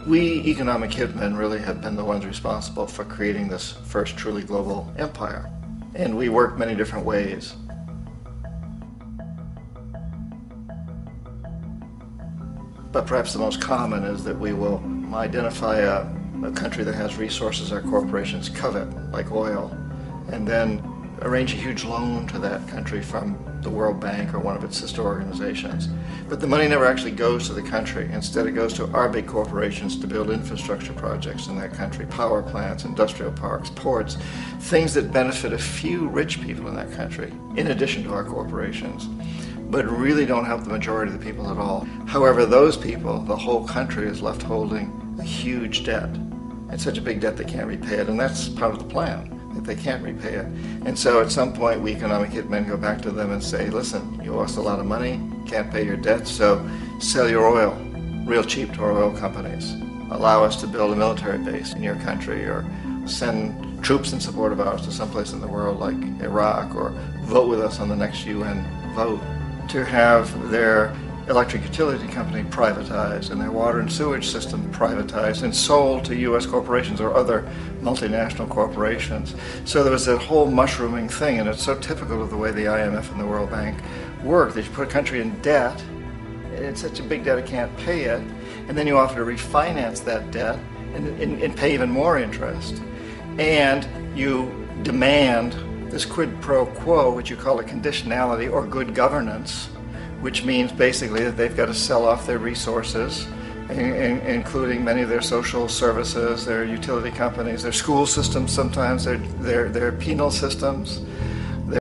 We economic hitmen really have been the ones responsible for creating this first truly global empire. And we work many different ways. But perhaps the most common is that we will identify a country that has resources our corporations covet, like oil, and then arrange a huge loan to that country from the World Bank or one of its sister organizations. But the money never actually goes to the country. Instead, it goes to our big corporations to build infrastructure projects in that country, power plants, industrial parks, ports, things that benefit a few rich people in that country, in addition to our corporations, but really don't help the majority of the people at all. However, those people, the whole country is left holding a huge debt. It's such a big debt they can't repay it, and that's part of the plan, that they can't repay it. And so at some point, we economic hitmen go back to them and say, listen, you owe us a lot of money, can't pay your debt, so sell your oil real cheap to our oil companies. Allow us to build a military base in your country, or send troops in support of ours to someplace in the world like Iraq, or vote with us on the next UN vote. To have their electric utility company privatized and their water and sewage system privatized and sold to U.S. corporations or other multinational corporations. So there was that whole mushrooming thing, and it's so typical of the way the IMF and the World Bank work, that you put a country in debt, it's such a big debt it can't pay it, and then you offer to refinance that debt and pay even more interest. And you demand this quid pro quo, which you call a conditionality or good governance, which means basically that they've got to sell off their resources, including many of their social services, their utility companies, their school systems sometimes, their penal systems,